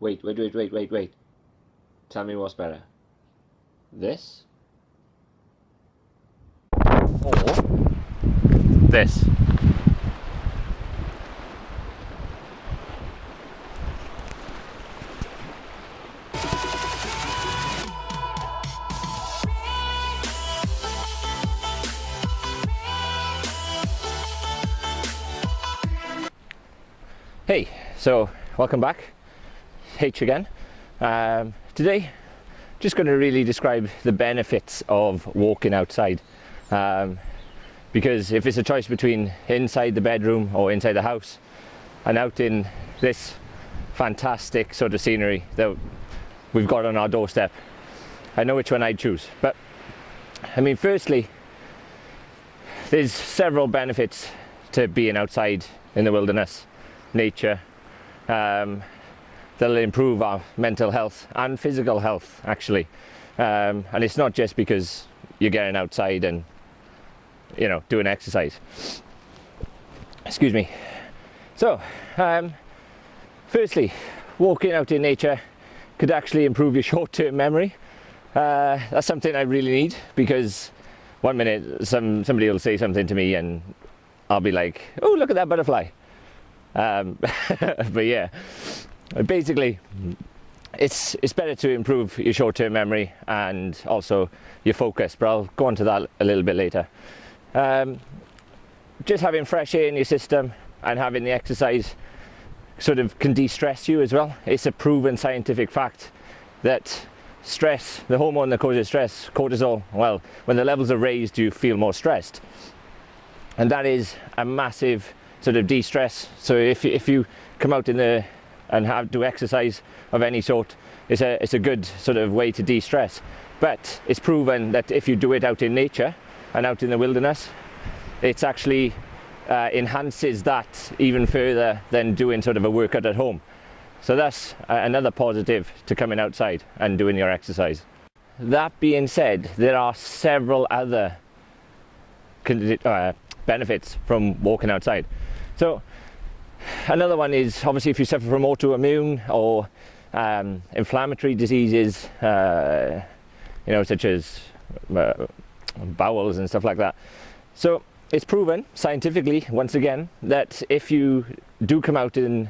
Wait. Tell me what's better. This? Or this? Hey, so welcome back. H again. Today, just going to really describe the benefits of walking outside. Because if it's a choice between inside the bedroom or inside the house and out in this fantastic sort of scenery that we've got on our doorstep, I know which one I'd choose. But I mean, firstly, there's several benefits to being outside in the wilderness, nature, that'll improve our mental health and physical health, actually. And it's not just because you're getting outside and, you know, doing exercise. Excuse me. So, firstly, walking out in nature could actually improve your short-term memory. That's something I really need, because one minute somebody will say something to me and I'll be like, oh, look at that butterfly. But yeah, basically it's better to improve your short-term memory and also your focus, but I'll go on to that a little bit later. Just having fresh air in your system and having the exercise sort of can de-stress you as well. It's a proven scientific fact that stress, the hormone that causes stress, cortisol, well, when the levels are raised, you feel more stressed, and that is a massive sort of de-stress. So if you come out in the and do exercise of any sort, it's a good sort of way to de-stress. But it's proven that if you do it out in nature and out in the wilderness, it's actually enhances that even further than doing sort of a workout at home. So that's another positive to coming outside and doing your exercise. That being said, there are several other benefits from walking outside. So another one is obviously if you suffer from autoimmune or inflammatory diseases, you know, such as bowels and stuff like that. So it's proven scientifically, once again, that if you do come out in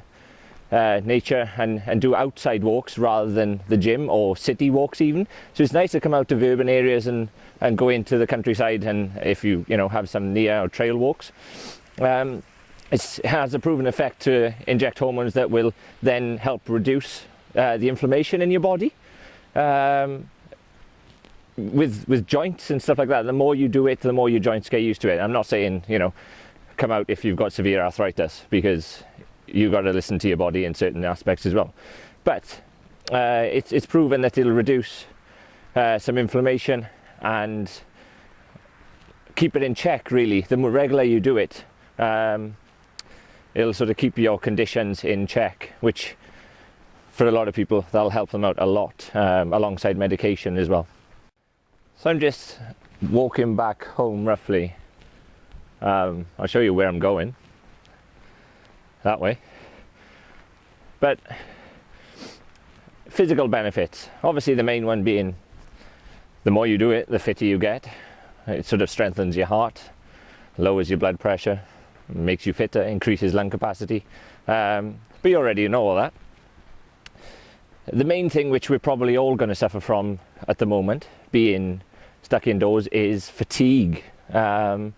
nature and do outside walks rather than the gym or city walks even, so it's nice to come out of urban areas and go into the countryside, and if you know have some near or trail walks, it has a proven effect to inject hormones that will then help reduce the inflammation in your body. With joints and stuff like that, the more you do it, the more your joints get used to it. I'm not saying, you know, come out if you've got severe arthritis, because you've got to listen to your body in certain aspects as well. But it's proven that it'll reduce some inflammation and keep it in check, really. The more regular you do it, it'll sort of keep your conditions in check, which for a lot of people, that'll help them out a lot, alongside medication as well. So I'm just walking back home roughly. I'll show you where I'm going. That way. But physical benefits, obviously the main one being the more you do it, the fitter you get. It sort of strengthens your heart, lowers your blood pressure, makes you fitter, increases lung capacity. But you already know all that. The main thing which we're probably all going to suffer from at the moment, being stuck indoors, is fatigue. And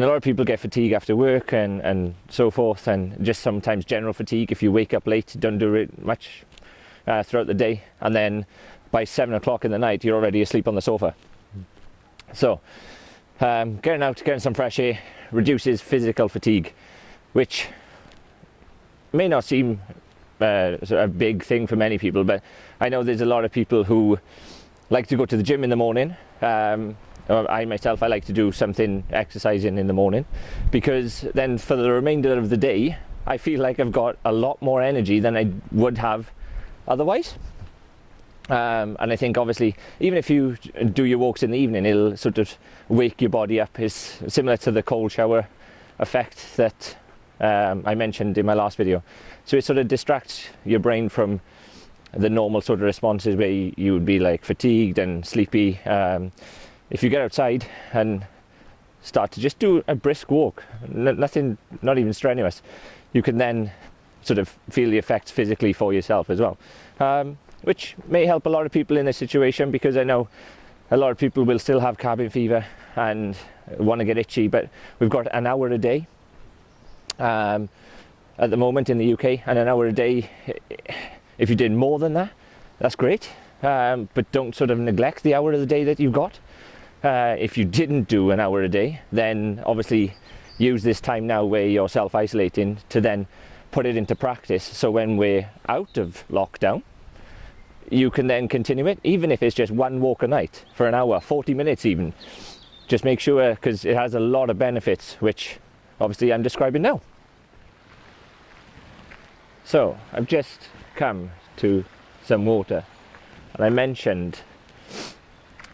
a lot of people get fatigue after work and so forth, and just sometimes general fatigue if you wake up late, don't do it much throughout the day, and then by 7 o'clock in the night you're already asleep on the sofa. So getting out, getting some fresh air reduces physical fatigue, which may not seem a big thing for many people, but I know there's a lot of people who like to go to the gym in the morning. I myself, I like to do something exercising in the morning, because then for the remainder of the day I feel like I've got a lot more energy than I would have otherwise. And I think obviously even if you do your walks in the evening, it'll sort of wake your body up. It's similar to the cold shower effect that I mentioned in my last video. So it sort of distracts your brain from the normal sort of responses where you would be like fatigued and sleepy. If you get outside and start to just do a brisk walk, nothing, not even strenuous, you can then sort of feel the effects physically for yourself as well, which may help a lot of people in this situation, because I know a lot of people will still have cabin fever and want to get itchy, but we've got an hour a day at the moment in the UK, and an hour a day, if you did more than that, that's great, but don't sort of neglect the hour of the day that you've got. If you didn't do an hour a day, then obviously use this time now where you're self-isolating to then put it into practice, so when we're out of lockdown, you can then continue it, even if it's just one walk a night for an hour, 40 minutes even. Just make sure, because it has a lot of benefits, which obviously I'm describing now. So I've just come to some water, and I mentioned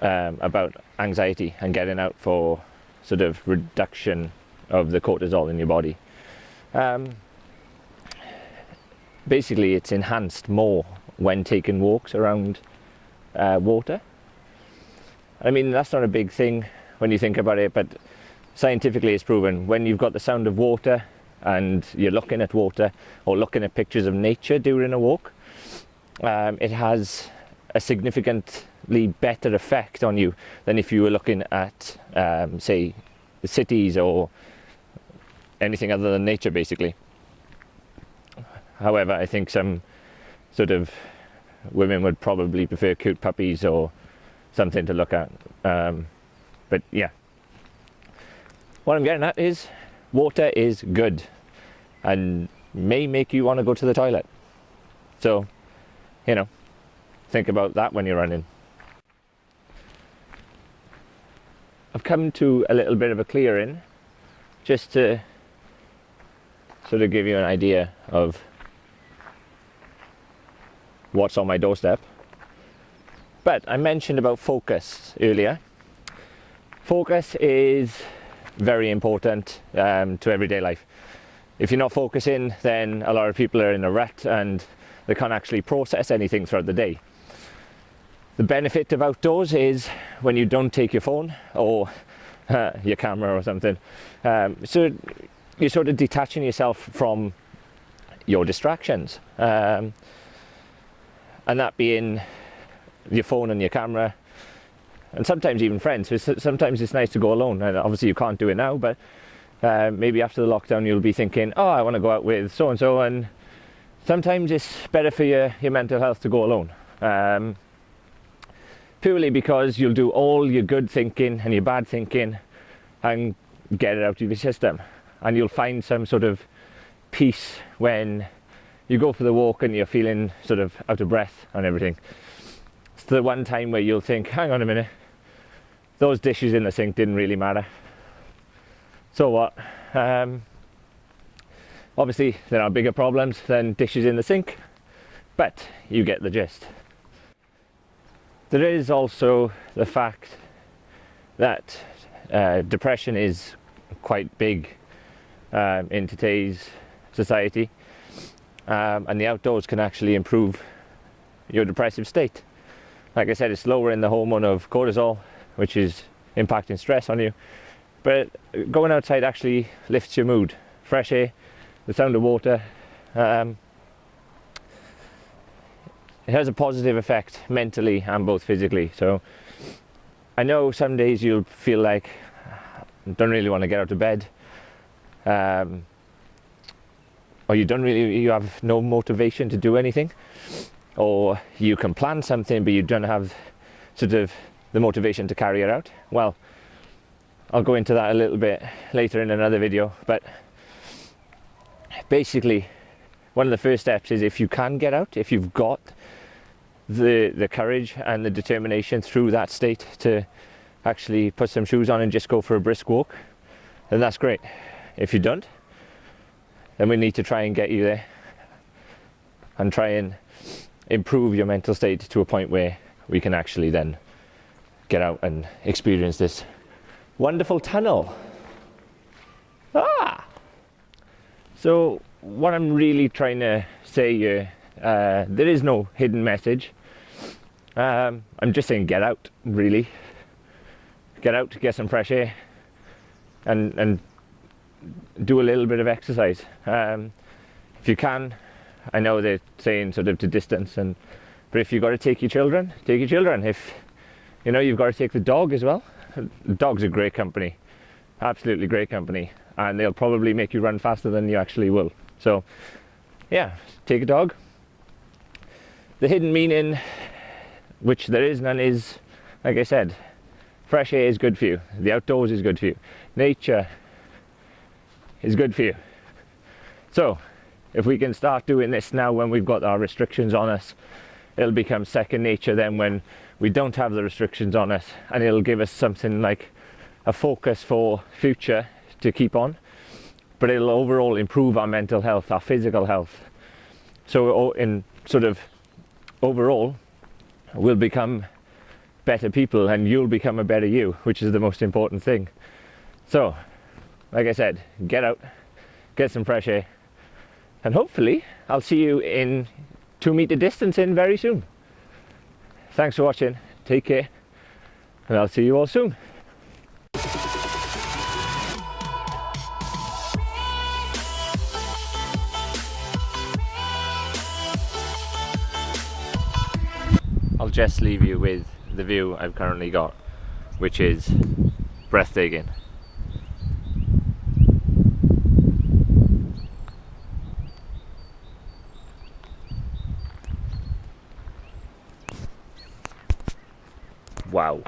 about anxiety and getting out for sort of reduction of the cortisol in your body. Basically it's enhanced more when taking walks around water. I mean, that's not a big thing when you think about it, but scientifically it's proven when you've got the sound of water and you're looking at water or looking at pictures of nature during a walk, it has a significantly better effect on you than if you were looking at say the cities or anything other than nature, basically. However, I think some sort of women would probably prefer cute puppies or something to look at. But yeah, what I'm getting at is water is good and may make you want to go to the toilet. So, you know, think about that when you're running. I've come to a little bit of a clearing just to sort of give you an idea of what's on my doorstep. But I mentioned about focus earlier. Focus is very important to everyday life. If you're not focusing, then a lot of people are in a rut and they can't actually process anything throughout the day. The benefit of outdoors is when you don't take your phone or your camera or something, so you're sort of detaching yourself from your distractions. And that being your phone and your camera, and sometimes even friends. So sometimes it's nice to go alone, and obviously you can't do it now, but maybe after the lockdown you'll be thinking, oh, I want to go out with so and so, and sometimes it's better for your mental health to go alone, purely because you'll do all your good thinking and your bad thinking and get it out of your system, and you'll find some sort of peace when you go for the walk and you're feeling sort of out of breath and everything. It's the one time where you'll think, hang on a minute, those dishes in the sink didn't really matter. So what? Obviously there are bigger problems than dishes in the sink, but you get the gist. There is also the fact that depression is quite big in today's society. And the outdoors can actually improve your depressive state. Like I said, it's lowering the hormone of cortisol, which is impacting stress on you. But going outside actually lifts your mood. Fresh air, the sound of water, it has a positive effect mentally and both physically. So I know some days you'll feel like you don't really want to get out of bed, or you have no motivation to do anything, or you can plan something but you don't have sort of the motivation to carry it out. Well, I'll go into that a little bit later in another video, but basically one of the first steps is, if you can get out, if you've got the courage and the determination through that state to actually put some shoes on and just go for a brisk walk, then that's great. If you don't, then we need to try and get you there and try and improve your mental state to a point where we can actually then get out and experience this wonderful tunnel. So what I'm really trying to say here, there is no hidden message. I'm just saying get out, really. Get out, get some fresh air, and do a little bit of exercise. If you can, I know they're saying sort of to distance, but if you've got to take your children, take your children. If you've got to take the dog as well. The dog's a great company, absolutely great company, and they'll probably make you run faster than you actually will. So yeah, take a dog. The hidden meaning, which there is none, is, like I said, fresh air is good for you. The outdoors is good for you. Nature is good for you. So if we can start doing this now when we've got our restrictions on us, it'll become second nature then when we don't have the restrictions on us, and it'll give us something like a focus for future to keep on, but it'll overall improve our mental health, our physical health. So in sort of overall, we'll become better people and you'll become a better you, which is the most important thing. So like I said, get out, get some fresh air, and hopefully I'll see you in 2 meter distancing very soon. Thanks for watching, take care, and I'll see you all soon. I'll just leave you with the view I've currently got, which is breathtaking. Wow.